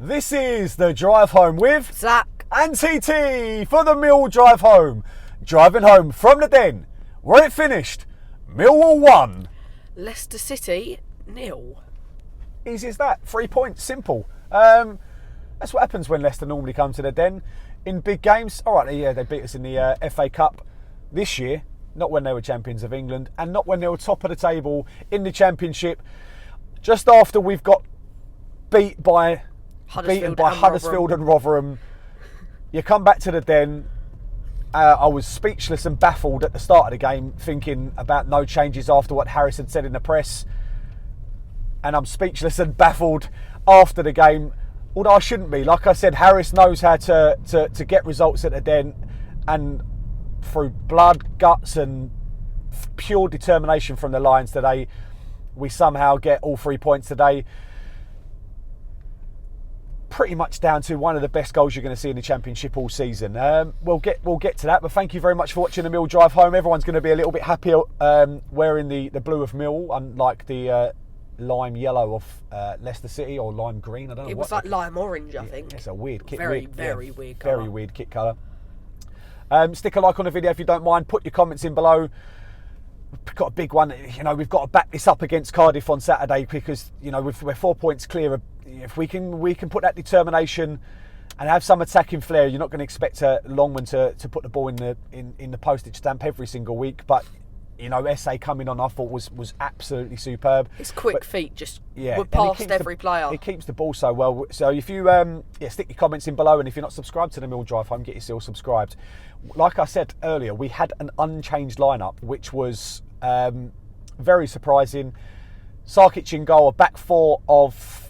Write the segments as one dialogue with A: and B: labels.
A: This is the drive home with
B: Zac
A: and TT for the Millwall drive home. Driving home from the Den, where it finished, Millwall 1.
B: Leicester City 0.
A: Easy as that. 3 points, simple. That's what happens when Leicester normally come to the Den in big games. All right, yeah, they beat us in the FA Cup this year, not when they were champions of England, and not when they were top of the table in the Championship. Just after we've got beaten by Huddersfield and Rotherham. You come back to the Den. I was speechless and baffled at the start of the game, thinking about no changes after what Harris had said in the press. And I'm speechless and baffled after the game, although I shouldn't be. Like I said, Harris knows how to get results at the Den, and through blood, guts and pure determination from the Lions today, we somehow get all 3 points today. Pretty much down to one of the best goals you're going to see in the Championship all season. We'll get to that, but thank you very much for watching the Mill drive home. Everyone's going to be a little bit happier wearing the blue of Mill, unlike the lime yellow of Leicester City, or lime green. I don't know.
B: It was like lime orange, I think.
A: It's a weird kit.
B: Very weird colour.
A: Very weird kit colour. Stick a like on the video if you don't mind. Put your comments in below. We've got a big one. We've got to back this up against Cardiff on Saturday, because we're 4 points clear. If we can put that determination and have some attacking flair, you're not going to expect Longman to put the ball in the postage stamp every single week. But SA coming on, I thought was absolutely superb.
B: His quick feet just were
A: and
B: past every player.
A: He keeps the ball so well. So if you stick your comments in below, and if you're not subscribed to the Mill Drive Home, get yourself subscribed. Like I said earlier, we had an unchanged lineup, which was very surprising. Sarkic in goal, a back four of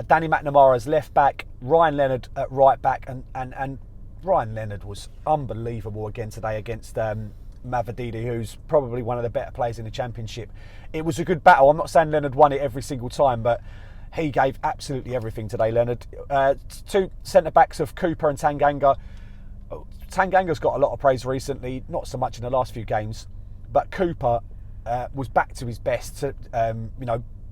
A: Danny McNamara's left back, Ryan Leonard at right back, and Ryan Leonard was unbelievable again today against Mavididi, who's probably one of the better players in the Championship. It was a good battle. I'm not saying Leonard won it every single time, but he gave absolutely everything today, Leonard. Two centre-backs of Cooper and Tanganga. Tanganga's got a lot of praise recently, not so much in the last few games, but Cooper was back to his best,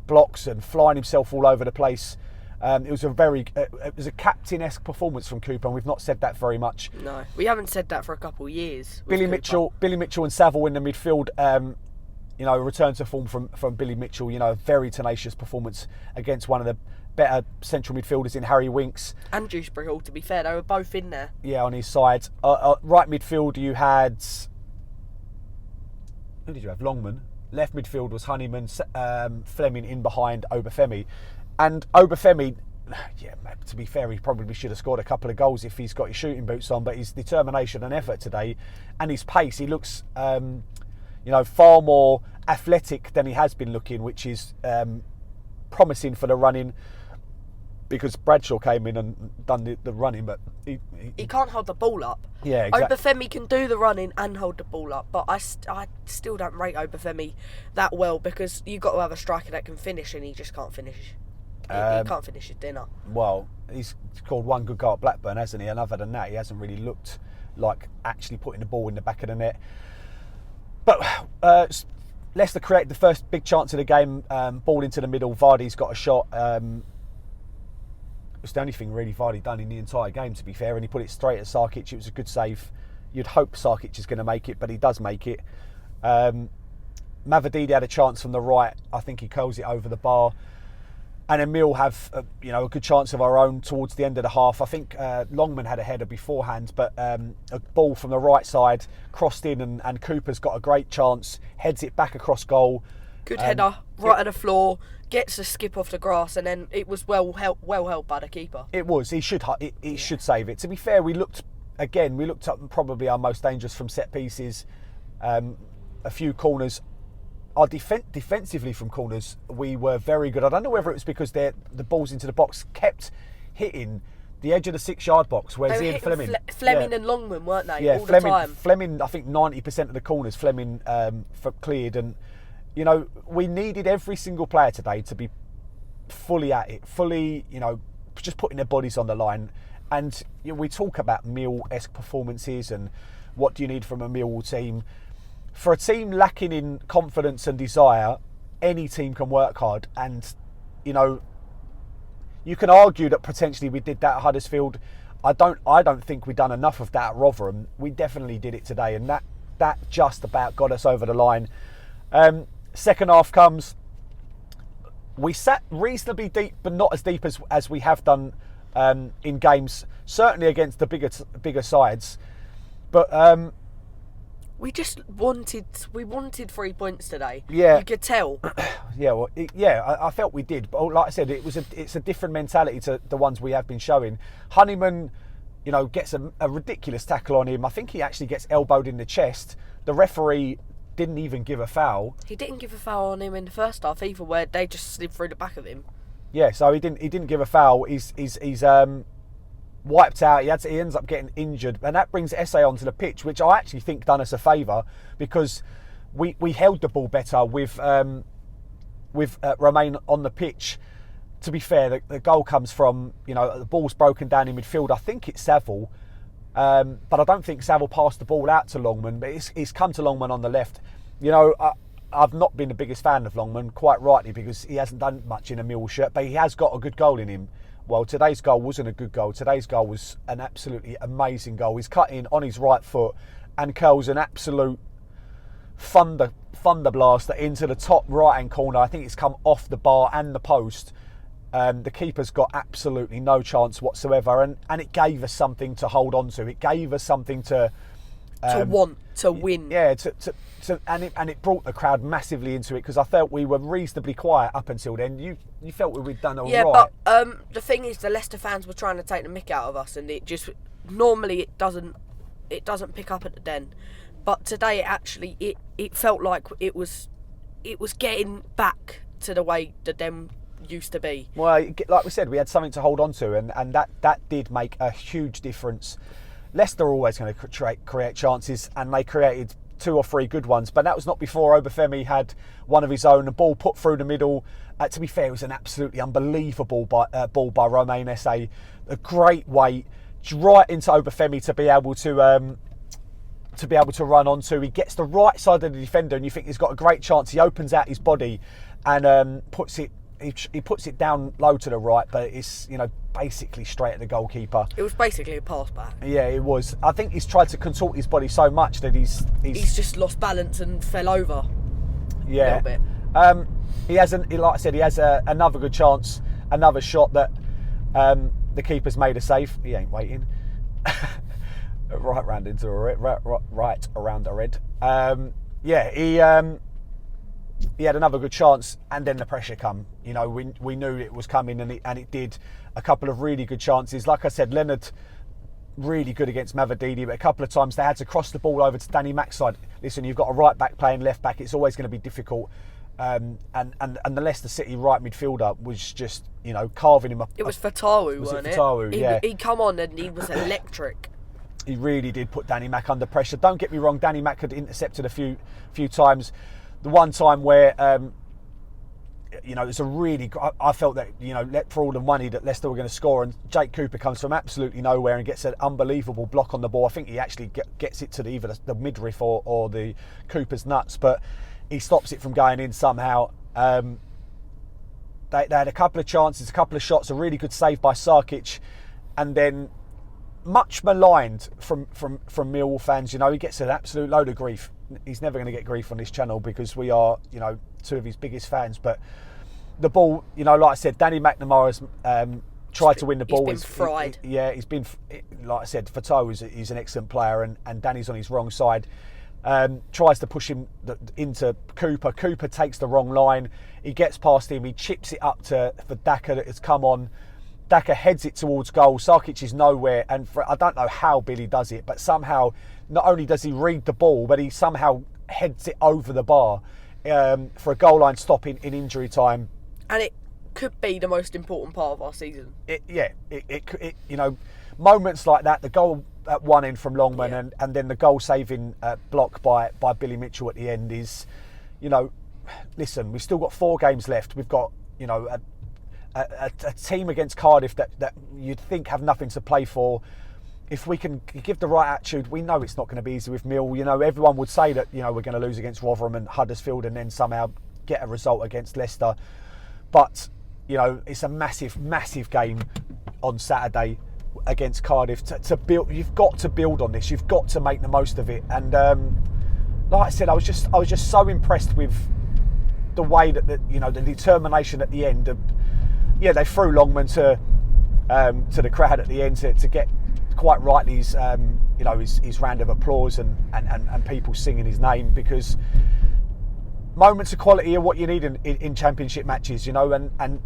A: blocks and flying himself all over the place. It was a captain-esque performance from Cooper, and we've not said that very much.
B: No, we haven't said that for a couple of years.
A: Billy Mitchell and Saville in the midfield. Return to form from Billy Mitchell. A very tenacious performance against one of the better central midfielders in Harry Winks.
B: And Dewsbury Hall, to be fair, they were both in there. Yeah,
A: on his side. Right midfield, you had... Who did you have? Longman. Left midfield was Honeyman, Fleming in behind Obafemi. And Obafemi, to be fair, he probably should have scored a couple of goals if he's got his shooting boots on, but his determination and effort today and his pace, he looks far more athletic than he has been looking, which is promising for the running, because Bradshaw came in and done the running, but he
B: can't hold the ball up.
A: Yeah, exactly.
B: Obafemi can do the running and hold the ball up, but I still don't rate Obafemi that well, because you've got to have a striker that can finish, and he just can't finish. He can't finish his dinner. Well,
A: he's scored one good goal at Blackburn, hasn't he? And other than that, he hasn't really looked like actually putting the ball in the back of the net. But Leicester created the first big chance of the game. Ball into the middle. Vardy's got a shot. It's the only thing really Vardy done in the entire game, to be fair, and he put it straight at Sarkic. It was a good save. You'd hope Sarkic is going to make it, but he does make it. Mavididi had a chance from the right. I think he curls it over the bar. And then Mill have a good chance of our own towards the end of the half. I think Longman had a header beforehand, but a ball from the right side crossed in, and Cooper's got a great chance, heads it back across goal.
B: Good header, right at the floor, gets a skip off the grass, and then it was well held by the keeper.
A: It was. He should save it. To be fair, we looked up probably our most dangerous from set pieces. A few corners. Defensively from corners, we were very good. I don't know whether it was because the balls into the box kept hitting the edge of the 6-yard box, whereas Ian Fleming...
B: Fleming and Longman, weren't they?
A: Yeah,
B: all the time.
A: Fleming, I think 90% of the corners, Fleming cleared. And, we needed every single player today to be fully at it, just putting their bodies on the line. And we talk about Mill-esque performances and what do you need from a Millwall team. For a team lacking in confidence and desire, any team can work hard. And, you You can argue that potentially we did that at Huddersfield. I don't think we've done enough of that at Rotherham. We definitely did it today, and that just about got us over the line. Second half comes. We sat reasonably deep, but not as deep as we have done in games, certainly against the bigger sides. But
B: we just wanted 3 points today.
A: Yeah,
B: you could tell.
A: I felt we did, but like I said, it's a different mentality to the ones we have been showing. Honeyman, gets a ridiculous tackle on him. I think he actually gets elbowed in the chest. The referee didn't even give a foul.
B: He didn't give a foul on him in the first half either, where they just slid through the back of him.
A: Yeah, so he didn't give a foul. He's wiped out. He ends up getting injured, and that brings Esse onto the pitch, which I actually think done us a favour, because we held the ball better with Romain on the pitch. To be fair, the goal comes from the ball's broken down in midfield. I think it's Saville. But I don't think Saville passed the ball out to Longman, but it's come to Longman on the left. I've not been the biggest fan of Longman, quite rightly, because he hasn't done much in a Millwall shirt, but he has got a good goal in him. Well, today's goal wasn't a good goal. Today's goal was an absolutely amazing goal. He's cut in on his right foot and curls an absolute thunder blaster into the top right-hand corner. I think it's come off the bar and the post. The keeper's got absolutely no chance whatsoever, and it gave us something to hold on to. It gave us something to
B: want to win.
A: Yeah, and it brought the crowd massively into it, because I felt we were reasonably quiet up until then. You felt we'd done all right.
B: Yeah, but the thing is, the Leicester fans were trying to take the mick out of us, and it just normally it doesn't pick up at the Den, but today it felt like it was getting back to the way the Den used to be.
A: Well, like we said, we had something to hold on to, and that did make a huge difference. Leicester are always going to create chances, and they created 2 or 3 good ones, but that was not before Obafemi had one of his own. The ball put through the middle. To be fair, it was an absolutely unbelievable ball by Romain Esse. A great weight right into Obafemi to be able to run onto. He gets the right side of the defender, and you think he's got a great chance. He opens out his body and puts it. He puts it down low to the right, but it's basically straight at the goalkeeper.
B: It was basically a pass back.
A: Yeah, it was. I think he's tried to contort his body so much that he's
B: just lost balance and fell over.
A: Yeah,
B: a little bit.
A: He has, like I said, he has another good chance, another shot that the keeper's made a save. He ain't waiting. Right around into a red. Right around the red. He had another good chance, and then the pressure come. We knew it was coming, and it did. A couple of really good chances. Like I said, Leonard really good against Mavadini, but a couple of times they had to cross the ball over to Danny Mack's side. Listen, you've got a right back playing left back. It's always going to be difficult. And the Leicester City right midfielder was just carving him up.
B: It was Fatawu, wasn't it?
A: Fatawu, yeah.
B: He come on and he was electric.
A: He really did put Danny Mack under pressure. Don't get me wrong, Danny Mack had intercepted a few times. The one time where, it's a really... I felt that, for all the money that Leicester were going to score, and Jake Cooper comes from absolutely nowhere and gets an unbelievable block on the ball. I think he actually gets it to either the midriff or the Cooper's nuts, but he stops it from going in somehow. They had a couple of chances, a couple of shots, a really good save by Sarkic, and then much maligned from Millwall fans. He gets an absolute load of grief. He's never going to get grief on this channel because we are, 2 of his biggest fans. But the ball, like I said, Danny McNamara's tried to win the ball.
B: He's been fried.
A: He's been, like I said, Fatou is an excellent player, and Danny's on his wrong side. Tries to push him into Cooper. Cooper takes the wrong line. He gets past him. He chips it up for Daka that has come on. Daka heads it towards goal. Sarkic is nowhere, and I don't know how Billy does it, but somehow not only does he read the ball, but he somehow heads it over the bar for a goal line stop in injury time.
B: And it could be the most important part of our season.
A: Moments like that, the goal at one end from Longman, and then the goal saving block by Billy Mitchell at the end is, listen, we've still got 4 games left. We've got, a team against Cardiff that you'd think have nothing to play for. If we can give the right attitude, we know it's not going to be easy with Mill. Everyone would say that we're going to lose against Rotherham and Huddersfield and then somehow get a result against Leicester. But you know, it's a massive, massive game on Saturday against Cardiff. To build, you've got to build on this. You've got to make the most of it. And like I said, I was just so impressed with the way that the determination at the end. They threw Longman to the crowd at the end to get quite rightly his round of applause and people singing his name, because moments of quality are what you need in championship matches, and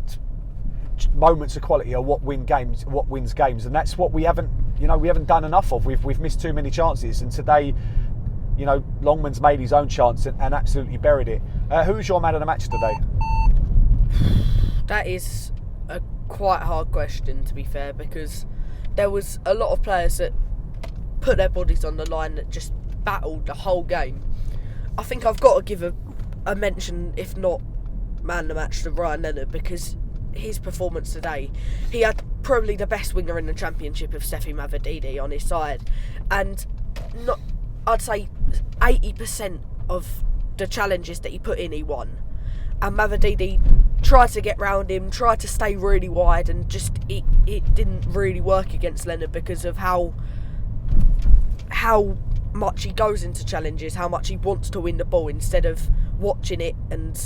A: moments of quality are what wins games, and that's what we haven't done enough of. We've missed too many chances, and today, Longman's made his own chance and absolutely buried it. Who's your man of the match today?
B: That is a quite hard question, to be fair, because there was a lot of players that put their bodies on the line, that just battled the whole game. I think I've got to give a mention, if not man of the match, to Ryan Leonard, because his performance today, he had probably the best winger in the Championship of Sefi Mavadidi on his side, and I'd say 80% of the challenges that he put in, he won. And Mavadidi tried to get round him, tried to stay really wide, and just it didn't really work against Leonard because of how much he goes into challenges, how much he wants to win the ball instead of watching it. And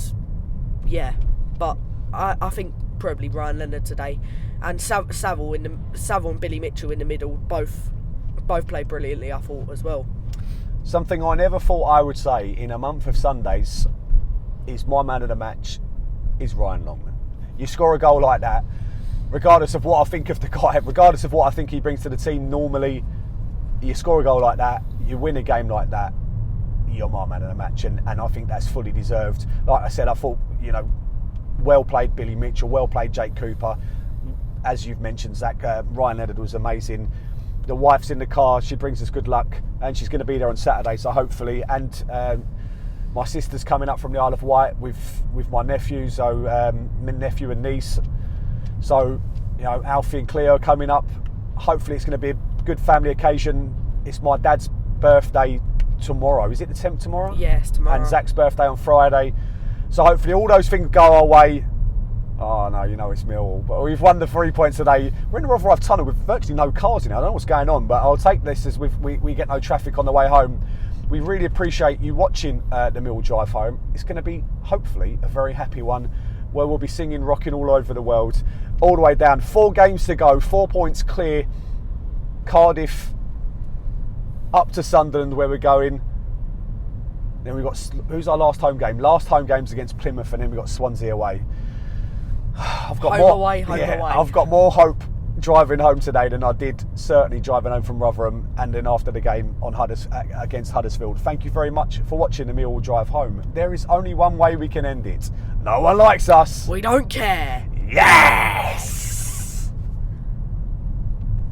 B: but I think probably Ryan Leonard today, and Saville and Billy Mitchell in the middle both played brilliantly, I thought, as well.
A: Something I never thought I would say in a month of Sundays is my man of the match is Ryan Longman. You score a goal like that, regardless of what I think of the guy, regardless of what I think he brings to the team normally, you score a goal like that, you win a game like that, you're my man of the match, and I think that's fully deserved. Like I said, I thought, well played Billy Mitchell, well played Jake Cooper. As you've mentioned, Zach, Ryan Leonard was amazing. The wife's in the car, she brings us good luck, and she's going to be there on Saturday, so hopefully. And my sister's coming up from the Isle of Wight with my nephew, so my nephew and niece. So, Alfie and Cleo are coming up. Hopefully it's going to be a good family occasion. It's my dad's birthday tomorrow. Is it the 10th tomorrow?
B: Yes, tomorrow.
A: And Zach's birthday on Friday. So hopefully all those things go our way. Oh no, it's Millwall. But we've won the 3 points today. We're in the Rotherhithe Tunnel with virtually no cars in it. I don't know what's going on, but I'll take this as we get no traffic on the way home. We really appreciate you watching the Millwall drive home. It's going to be, hopefully, a very happy one where we'll be singing, rocking all over the world, all the way down. 4 games to go, 4 points clear. Cardiff, up to Sunderland where we're going. Then we've got, who's our last home game? Last home game's against Plymouth, and then we've got Swansea away. I've got home away. I've got more hope driving home today than I did certainly driving home from Rotherham, and then after the game on against Huddersfield. Thank you very much for watching the Millwall drive home. There is only one way we can end it. No one likes us.
B: We don't care.
A: Yes!